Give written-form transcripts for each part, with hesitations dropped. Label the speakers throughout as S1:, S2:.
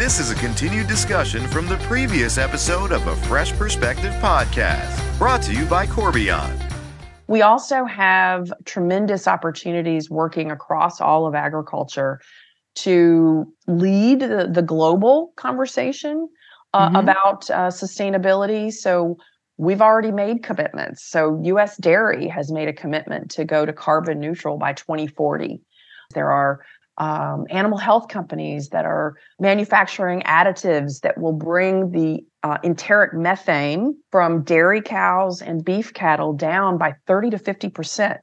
S1: This is a continued discussion from the previous episode of a Fresh Perspective podcast, brought to you by Corbion.
S2: We also have tremendous opportunities working across all of agriculture to lead the global conversation about sustainability. So we've already made commitments. So U.S. Dairy has made a commitment to go to carbon neutral by 2040. There are animal health companies that are manufacturing additives that will bring the enteric methane from dairy cows and beef cattle down by 30 to 50%.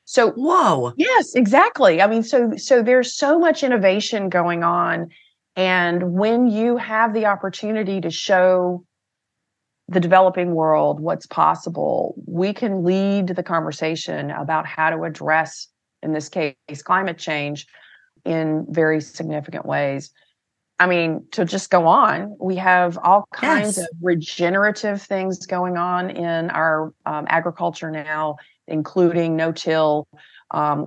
S2: So,
S3: whoa.
S2: Yes, exactly. I mean, so there's so much innovation going on. And when you have the opportunity to show the developing world what's possible, we can lead the conversation about how to address, in this case, climate change in very significant ways. I mean, to just go on, we have all kinds of regenerative things going on in our agriculture now, including no-till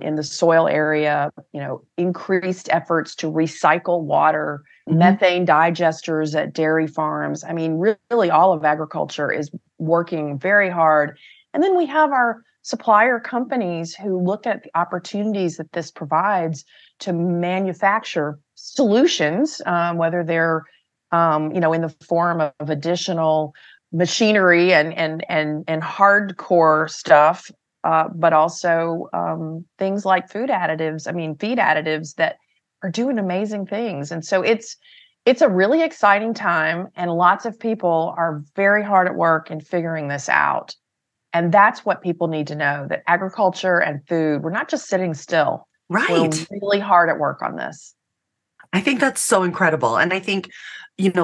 S2: in the soil area, increased efforts to recycle water, methane digesters at dairy farms. I mean, really all of agriculture is working very hard. And then we have our supplier companies who look at the opportunities that this provides to manufacture solutions, whether they're, in the form of additional machinery and hardcore stuff, but also things like feed additives that are doing amazing things. And so it's a really exciting time, and lots of people are very hard at work in figuring this out. And that's what people need to know, that agriculture and food, we're not just sitting still.
S3: Right.
S2: We're really hard at work on this.
S3: I think that's so incredible. And I think,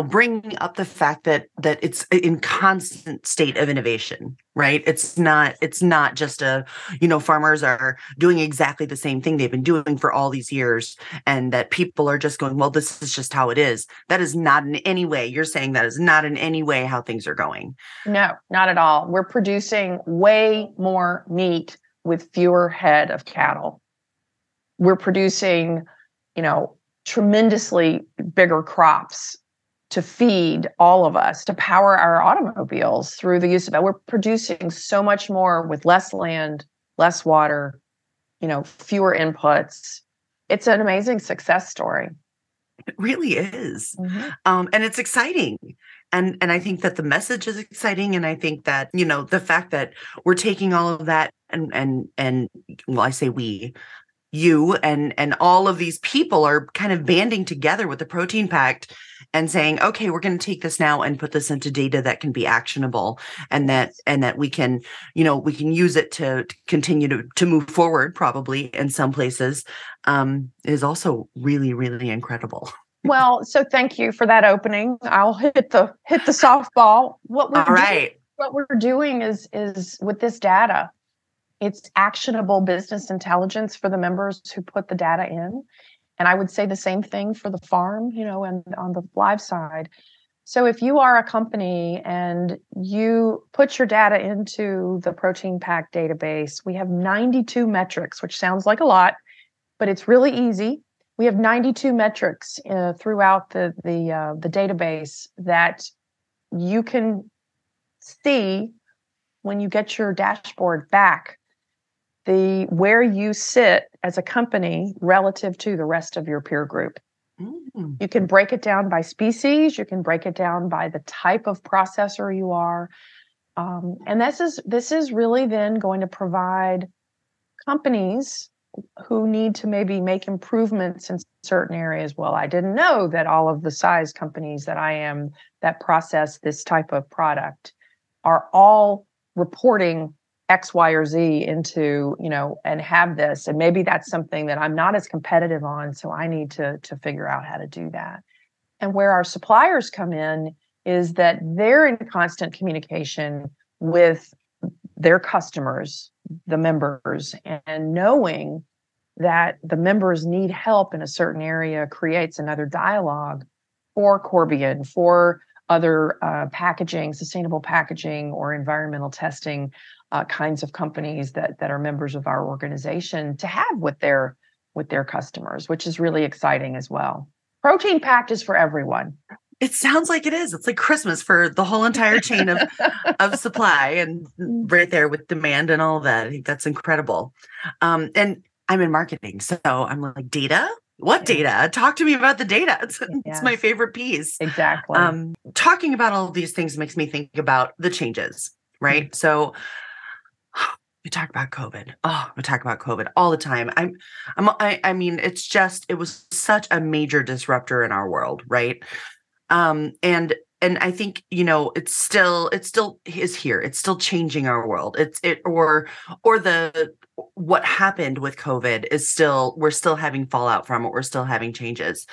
S3: bringing up the fact that it's in constant state of innovation, right? It's not just farmers are doing exactly the same thing they've been doing for all these years, and that people are just going, well, this is just how it is. That is not in any way, you're saying that is not in any way how things are going.
S2: No, not at all. We're producing way more meat with fewer head of cattle. We're producing, tremendously bigger crops to feed all of us, to power our automobiles through the use of it. We're producing so much more with less land, less water, fewer inputs. It's an amazing success story.
S3: It really is. And it's exciting. And I think that the message is exciting. And I think that, the fact that we're taking all of that and I say we, you and all of these people are kind of banding together with the Protein Pact and saying, okay, we're going to take this now and put this into data that can be actionable, and that we can, we can use it to continue to move forward, probably in some places, is also really, really incredible.
S2: Well, so thank you for that opening. I'll hit the softball. What we're doing is with this data, it's actionable business intelligence for the members who put the data in. And I would say the same thing for the farm, and on the live side. So if you are a company and you put your data into the Protein Pact database, we have 92 metrics, which sounds like a lot, but it's really easy. We have 92 metrics throughout the database that you can see when you get your dashboard back, where you sit as a company relative to the rest of your peer group. You can break it down by species. You can break it down by the type of processor you are. And this is really then going to provide companies who need to maybe make improvements in certain areas. Well, I didn't know that all of the size companies that I am that process this type of product are all reporting X, Y, or Z into, and have this. And maybe that's something that I'm not as competitive on. So I need to figure out how to do that. And where our suppliers come in is that they're in constant communication with their customers, the members, and knowing that the members need help in a certain area creates another dialogue for Corbion, for other packaging, sustainable packaging, or environmental testing kinds of companies that are members of our organization to have with their customers, which is really exciting as well. Protein packed is for everyone.
S3: It sounds like it is. It's like Christmas for the whole entire chain of supply, and right there with demand and all of that. I think that's incredible. And I'm in marketing, so I'm like, data? What data? Talk to me about the data. It's my favorite piece.
S2: Exactly.
S3: Talking about all of these things makes me think about the changes, right? Mm-hmm. So we talk about COVID. Oh, we talk about COVID all the time. I mean, it was such a major disruptor in our world, right? And I think, it's still is here. It's still changing our world. What happened with COVID we're still having fallout from it. We're still having changes.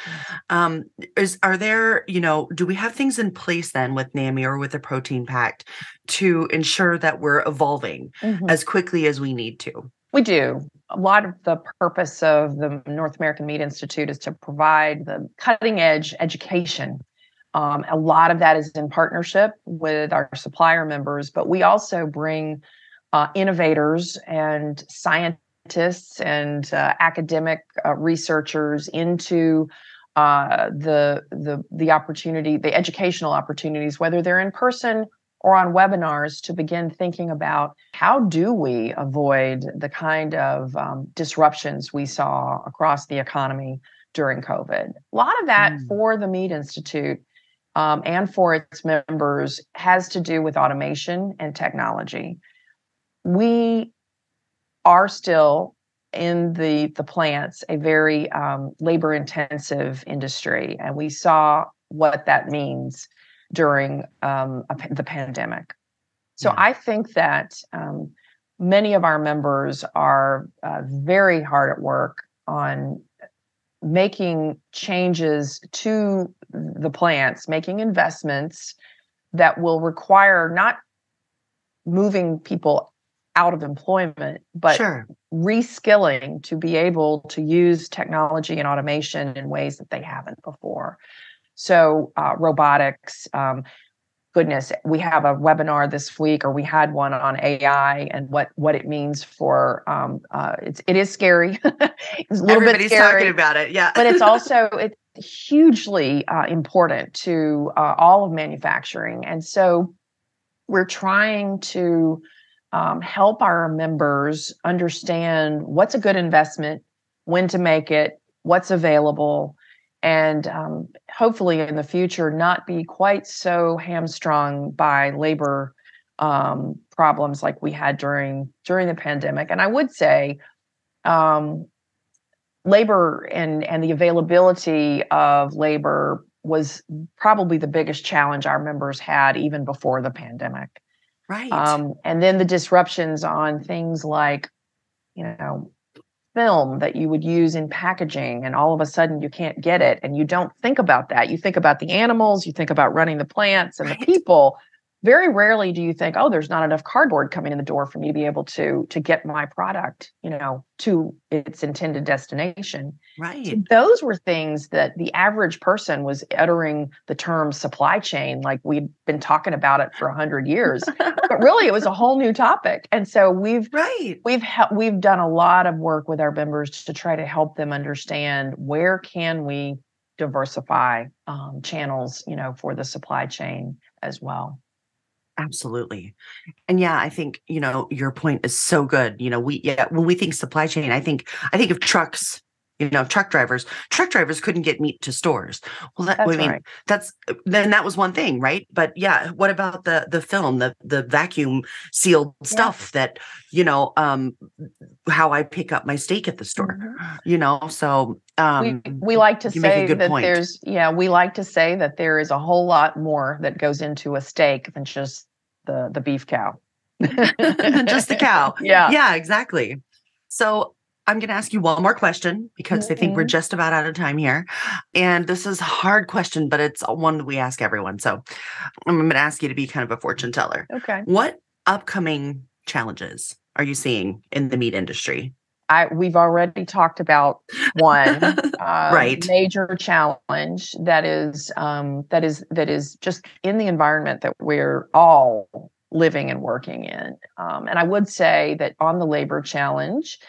S3: Are there, do we have things in place then with NAMI or with the Protein Pact to ensure that we're evolving as quickly as we need to?
S2: We do. A lot of the purpose of the North American Meat Institute is to provide the cutting edge education. A lot of that is in partnership with our supplier members, but we also bring innovators and scientists and academic researchers into the opportunity, the educational opportunities, whether they're in person or on webinars, to begin thinking about how do we avoid the kind of disruptions we saw across the economy during COVID. A lot of that for the Meat Institute and for its members has to do with automation and technology. We are still in the plants a very labor-intensive industry, and we saw what that means during the pandemic. So I think that many of our members are very hard at work on making changes to the plants, making investments that will require not moving people out of employment, but reskilling to be able to use technology and automation in ways that they haven't before. So robotics, goodness, we have a webinar this week, or we had one on AI and what it means for, it is scary. It's a little
S3: Everybody's
S2: bit scary,
S3: talking about it. Yeah.
S2: but it's hugely important to all of manufacturing. And so we're trying to help our members understand what's a good investment, when to make it, what's available, and hopefully in the future not be quite so hamstrung by labor problems like we had during the pandemic. And I would say labor and the availability of labor was probably the biggest challenge our members had even before the pandemic.
S3: Right.
S2: And then the disruptions on things like, film that you would use in packaging, and all of a sudden you can't get it. And you don't think about that. You think about the animals, you think about running the plants and the people. Very rarely do you think, oh, there's not enough cardboard coming in the door for me to be able to get my product, to its intended destination.
S3: Right.
S2: So those were things that the average person was uttering the term supply chain like we'd been talking about it for 100 years. But really, it was a whole new topic. And so we've done a lot of work with our members to try to help them understand where can we diversify channels, for the supply chain as well.
S3: Absolutely. And I think, your point is so good. When we think supply chain, I think of trucks, truck drivers couldn't get meat to stores. Well, that was one thing, right? But what about the film, the vacuum sealed stuff that, how I pick up my steak at the store, so
S2: we like to say that we like to say that there is a whole lot more that goes into a steak than just the beef cow.
S3: Than just the cow.
S2: Yeah,
S3: exactly. So I'm going to ask you one more question because I think we're just about out of time here. And this is a hard question, but it's one that we ask everyone. So I'm going to ask you to be kind of a fortune teller.
S2: Okay.
S3: What upcoming challenges are you seeing in the meat industry?
S2: We've already talked about one
S3: right.
S2: major challenge that is just in the environment that we're all living and working in. And I would say that on the labor challenge,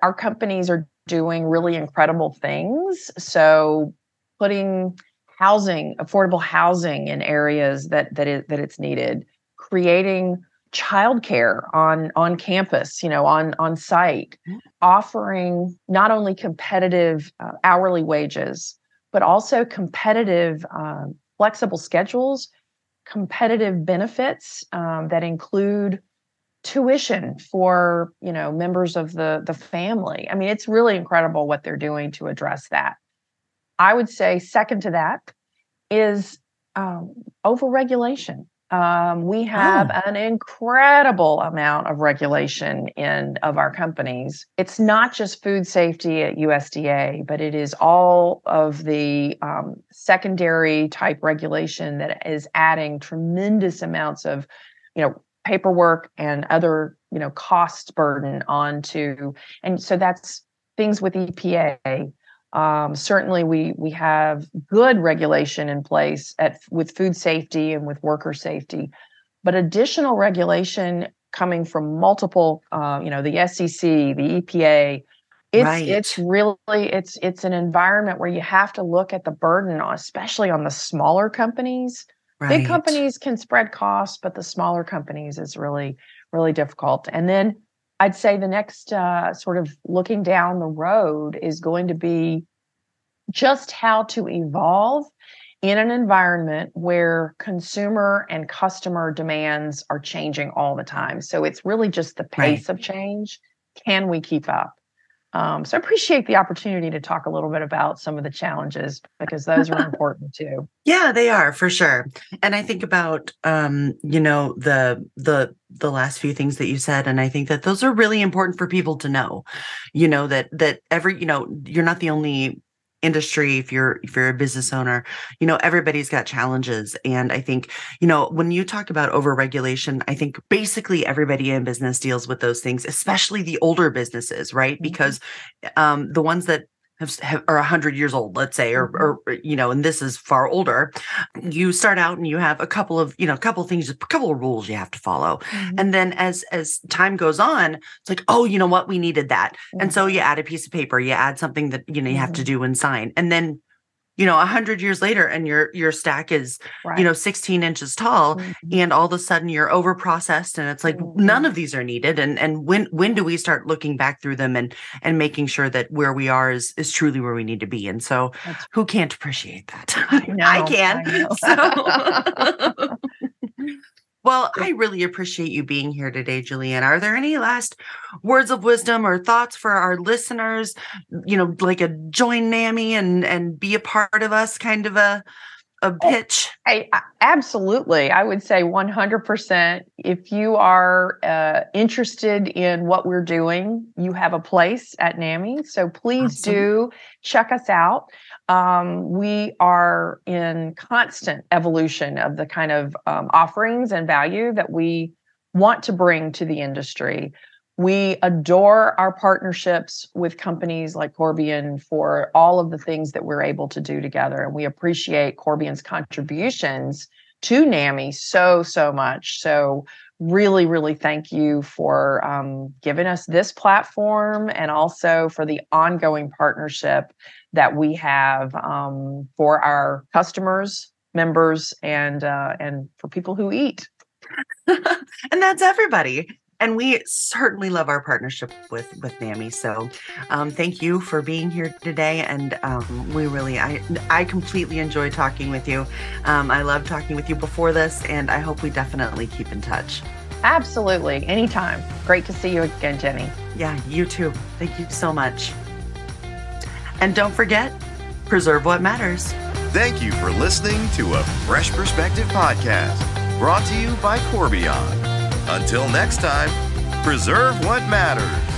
S2: our companies are doing really incredible things. So putting housing, affordable housing in areas that it's needed, creating childcare on campus, on site, offering not only competitive hourly wages, but also competitive flexible schedules, competitive benefits that include tuition for members of the family. I mean, it's really incredible what they're doing to address that. I would say second to that is overregulation. We have an incredible amount of regulation of our companies. It's not just food safety at USDA, but it is all of the secondary type regulation that is adding tremendous amounts of, paperwork and other, cost burden onto. And so that's things with EPA. Certainly, we have good regulation in place with food safety and with worker safety, but additional regulation coming from multiple, the SEC, the EPA. It's really it's an environment where you have to look at the burden, especially on the smaller companies. Right. Big companies can spread costs, but the smaller companies is really, really difficult. And then I'd say the next sort of looking down the road is going to be just how to evolve in an environment where consumer and customer demands are changing all the time. So it's really just the pace of change. Can we keep up? So I appreciate the opportunity to talk a little bit about some of the challenges, because those are important too.
S3: Yeah, they are for sure. And I think about, the last few things that you said. And I think that those are really important for people to know, that you're not the only industry. If you're a business owner, everybody's got challenges. And I think, when you talk about overregulation, I think basically everybody in business deals with those things, especially the older businesses, right? Mm-hmm. Because the ones that are 100 years old, let's say, or and this is far older, you start out and you have a couple of rules you have to follow. Mm-hmm. And then as time goes on, it's like, oh, you know what? We needed that. Mm-hmm. And so you add a piece of paper, you add something that, you have to do and sign. And then, 100 years later, and your stack is, 16 inches tall, and all of a sudden you're over processed, and it's like none of these are needed. And when do we start looking back through them and making sure that where we are is truly where we need to be? And so, who can't appreciate that? I can. So. Well, I really appreciate you being here today, Julianne. Are there any last words of wisdom or thoughts for our listeners, like a join NAMI and be a part of us kind of a pitch?
S2: Absolutely. I would say 100%. If you are interested in what we're doing, you have a place at NAMI. So please do check us out. We are in constant evolution of the kind of offerings and value that we want to bring to the industry. We adore our partnerships with companies like Corbion for all of the things that we're able to do together. And we appreciate Corbion's contributions to NAMI so much. So really, really thank you for giving us this platform, and also for the ongoing partnership that we have for our customers, members, and for people who eat.
S3: And that's everybody. And we certainly love our partnership with NAMI. So thank you for being here today. And I completely enjoyed talking with you. I loved talking with you before this, and I hope we definitely keep in touch.
S2: Absolutely. Anytime. Great to see you again, Jenny.
S3: Yeah, you too. Thank you so much. And don't forget, preserve what matters.
S1: Thank you for listening to a Fresh Perspective podcast, brought to you by Corbion. Until next time, preserve what matters.